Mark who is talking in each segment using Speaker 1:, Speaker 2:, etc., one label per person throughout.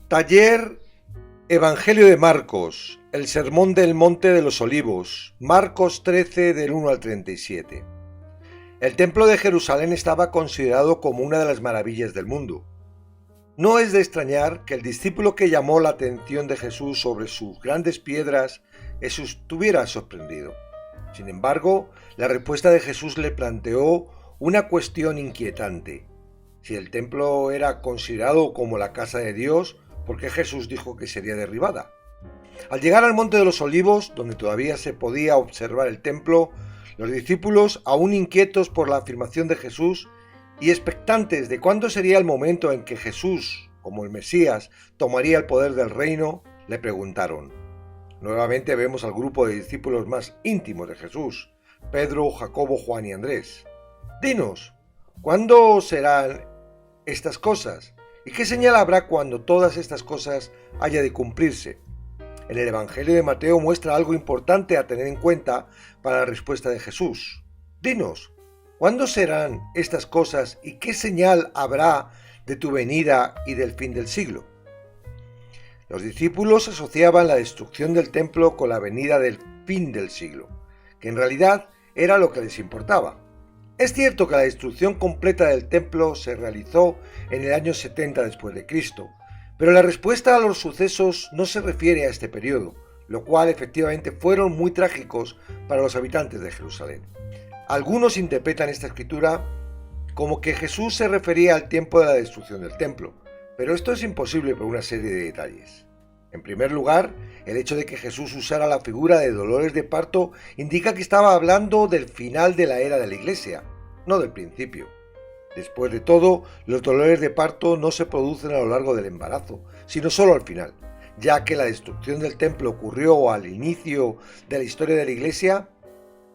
Speaker 1: Taller Evangelio de Marcos, el Sermón del Monte de los Olivos, Marcos 13 del 1 al 37. El templo de Jerusalén estaba considerado como una de las maravillas del mundo. No es de extrañar que el discípulo que llamó la atención de Jesús sobre sus grandes piedras estuviera sorprendido. Sin embargo, la respuesta de Jesús le planteó una cuestión inquietante. Si el templo era considerado como la casa de Dios, ¿por qué Jesús dijo que sería derribada? Al llegar al Monte de los Olivos, donde todavía se podía observar el templo, los discípulos, aún inquietos por la afirmación de Jesús y expectantes de cuándo sería el momento en que Jesús, como el Mesías, tomaría el poder del reino, le preguntaron. Nuevamente vemos al grupo de discípulos más íntimos de Jesús, Pedro, Jacobo, Juan y Andrés. Dinos, ¿cuándo serán estas cosas? ¿Y qué señal habrá cuando todas estas cosas haya de cumplirse? En el Evangelio de Mateo muestra algo importante a tener en cuenta para la respuesta de Jesús. Dinos, ¿cuándo serán estas cosas y qué señal habrá de tu venida y del fin del siglo? Los discípulos asociaban la destrucción del templo con la venida del fin del siglo, que en realidad era lo que les importaba. Es cierto que la destrucción completa del templo se realizó en el año 70 después de Cristo, pero la respuesta a los sucesos no se refiere a este periodo, lo cual efectivamente fueron muy trágicos para los habitantes de Jerusalén. Algunos interpretan esta escritura como que Jesús se refería al tiempo de la destrucción del templo, pero esto es imposible por una serie de detalles. En primer lugar, el hecho de que Jesús usara la figura de dolores de parto indica que estaba hablando del final de la era de la Iglesia, no del principio. Después de todo, los dolores de parto no se producen a lo largo del embarazo, sino solo al final, ya que la destrucción del templo ocurrió al inicio de la historia de la Iglesia.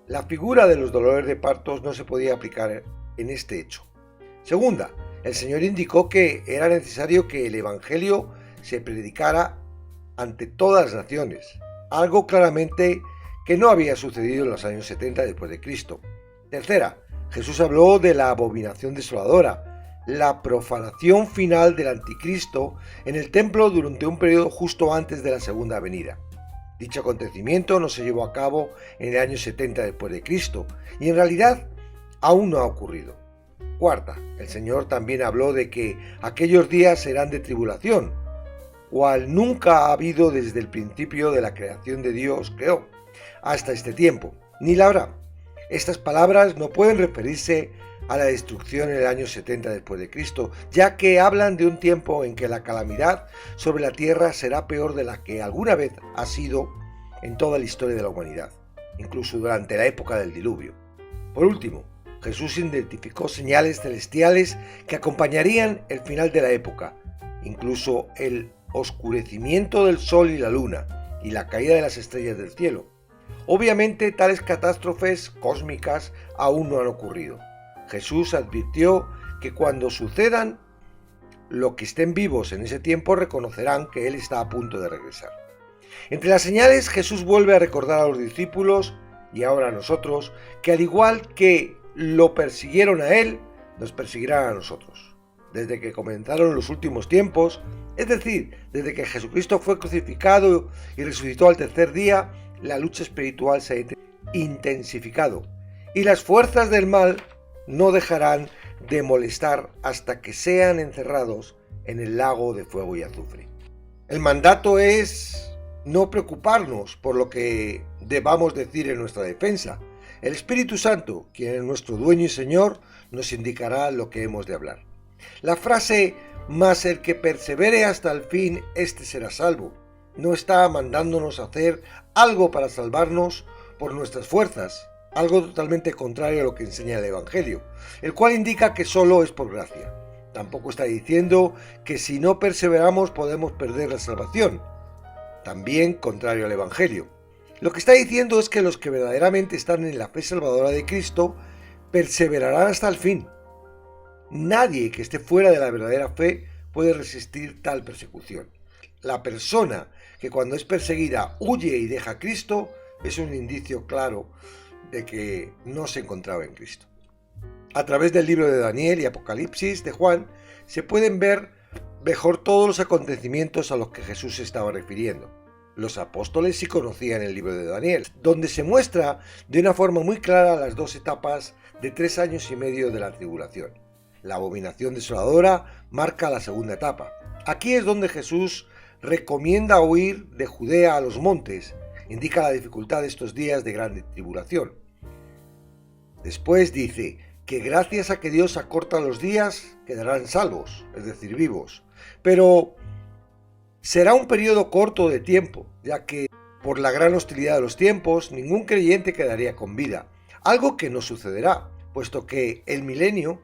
Speaker 1: La figura de los dolores de parto no se podía aplicar en este hecho. Segunda, el Señor indicó que era necesario que el Evangelio se predicara ante todas las naciones, algo claramente que no había sucedido en los años 70 después de Cristo. Tercera, Jesús habló de la abominación desoladora, la profanación final del anticristo en el templo durante un periodo justo antes de la segunda venida. Dicho acontecimiento no se llevó a cabo en el año 70 después de Cristo y en realidad aún no ha ocurrido. Cuarta, el Señor también habló de que aquellos días serán de tribulación, cual nunca ha habido desde el principio de la creación de Dios creó, hasta este tiempo, ni la habrá. Estas palabras no pueden referirse a la destrucción en el año 70 después de Cristo, ya que hablan de un tiempo en que la calamidad sobre la tierra será peor de la que alguna vez ha sido en toda la historia de la humanidad, incluso durante la época del diluvio. Por último, Jesús identificó señales celestiales que acompañarían el final de la época, incluso el oscurecimiento del sol y la luna y la caída de las estrellas del cielo. Obviamente tales catástrofes cósmicas aún no han ocurrido. Jesús advirtió que cuando sucedan, los que estén vivos en ese tiempo reconocerán que Él está a punto de regresar. Entre las señales, Jesús vuelve a recordar a los discípulos y ahora a nosotros que al igual que lo persiguieron a Él, nos perseguirán a nosotros. Desde que comenzaron los últimos tiempos, es decir, desde que Jesucristo fue crucificado y resucitó al tercer día, la lucha espiritual se ha intensificado y las fuerzas del mal no dejarán de molestar hasta que sean encerrados en el lago de fuego y azufre. El mandato es no preocuparnos por lo que debamos decir en nuestra defensa. El Espíritu Santo, quien es nuestro dueño y Señor, nos indicará lo que hemos de hablar. La frase «mas el que persevere hasta el fin, éste será salvo» no está mandándonos a hacer algo para salvarnos por nuestras fuerzas, algo totalmente contrario a lo que enseña el Evangelio, el cual indica que solo es por gracia. Tampoco está diciendo que si no perseveramos podemos perder la salvación, también contrario al Evangelio. Lo que está diciendo es que los que verdaderamente están en la fe salvadora de Cristo perseverarán hasta el fin. Nadie que esté fuera de la verdadera fe puede resistir tal persecución. La persona que cuando es perseguida huye y deja a Cristo es un indicio claro de que no se encontraba en Cristo. A través del libro de Daniel y Apocalipsis de Juan se pueden ver mejor todos los acontecimientos a los que Jesús se estaba refiriendo. Los apóstoles sí conocían el libro de Daniel, donde se muestra de una forma muy clara las dos etapas de 3 años y medio de la tribulación. La abominación desoladora marca la segunda etapa. Aquí es donde Jesús recomienda huir de Judea a los montes, indica la dificultad de estos días de gran tribulación. Después dice que gracias a que Dios acorta los días quedarán salvos, es decir, vivos, pero será un periodo corto de tiempo, ya que por la gran hostilidad de los tiempos ningún creyente quedaría con vida, algo que no sucederá, puesto que el milenio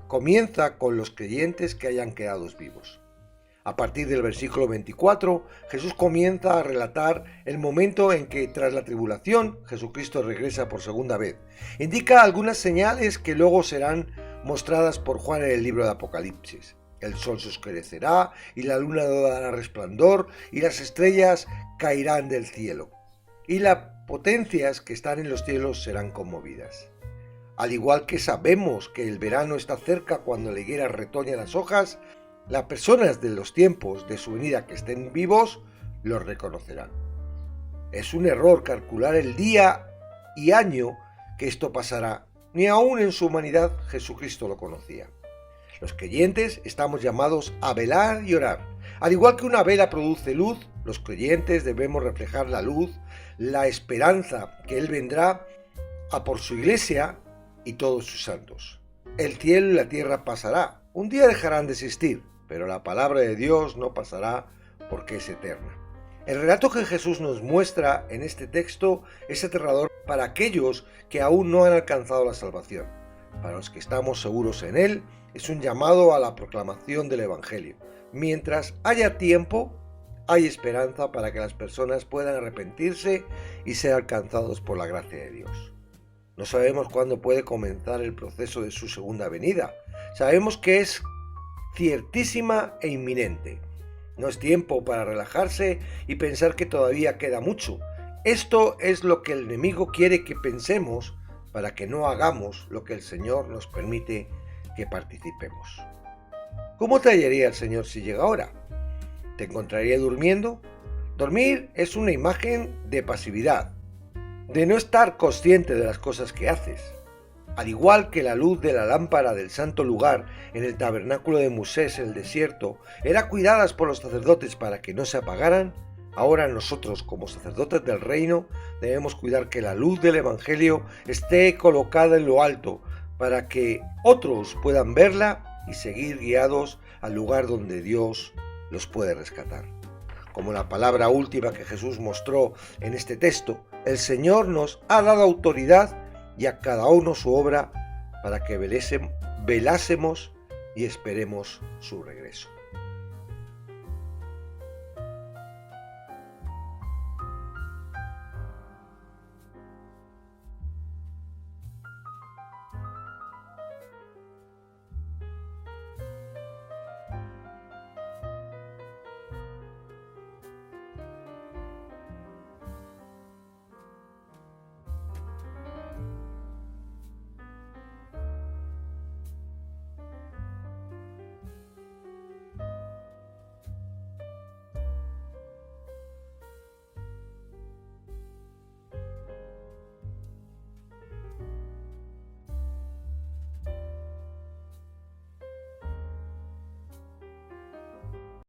Speaker 1: comienza con los creyentes que hayan quedado vivos. A partir del versículo 24, Jesús comienza a relatar el momento en que, tras la tribulación, Jesucristo regresa por segunda vez. Indica algunas señales que luego serán mostradas por Juan en el libro de Apocalipsis. El sol se oscurecerá y la luna no dará resplandor y las estrellas caerán del cielo. Y las potencias que están en los cielos serán conmovidas. Al igual que sabemos que el verano está cerca cuando la higuera retoña las hojas, las personas de los tiempos de su venida que estén vivos los reconocerán. Es un error calcular el día y año que esto pasará. Ni aún en su humanidad Jesucristo lo conocía. Los creyentes estamos llamados a velar y orar. Al igual que una vela produce luz, los creyentes debemos reflejar la luz, la esperanza que Él vendrá a por su iglesia y todos sus santos. El cielo y la tierra pasará, un día dejarán de existir, pero la palabra de Dios no pasará porque es eterna. El relato que Jesús nos muestra en este texto es aterrador para aquellos que aún no han alcanzado la salvación. Para los que estamos seguros en Él, es un llamado a la proclamación del Evangelio. Mientras haya tiempo, hay esperanza para que las personas puedan arrepentirse y ser alcanzados por la gracia de Dios. No sabemos cuándo puede comenzar el proceso de su segunda venida. Sabemos que es ciertísima e inminente. No es tiempo para relajarse y pensar que todavía queda mucho. Esto es lo que el enemigo quiere que pensemos para que no hagamos lo que el Señor nos permite que participemos. ¿Cómo te hallaría el Señor si llega ahora? ¿Te encontraría durmiendo? Dormir es una imagen de pasividad, de no estar consciente de las cosas que haces. Al igual que la luz de la lámpara del santo lugar en el tabernáculo de Moisés en el desierto era cuidadas por los sacerdotes para que no se apagaran, ahora nosotros como sacerdotes del reino debemos cuidar que la luz del Evangelio esté colocada en lo alto para que otros puedan verla y seguir guiados al lugar donde Dios los puede rescatar. Como la palabra última que Jesús mostró en este texto, el Señor nos ha dado autoridad y a cada uno su obra para que velásemos y esperemos su regreso.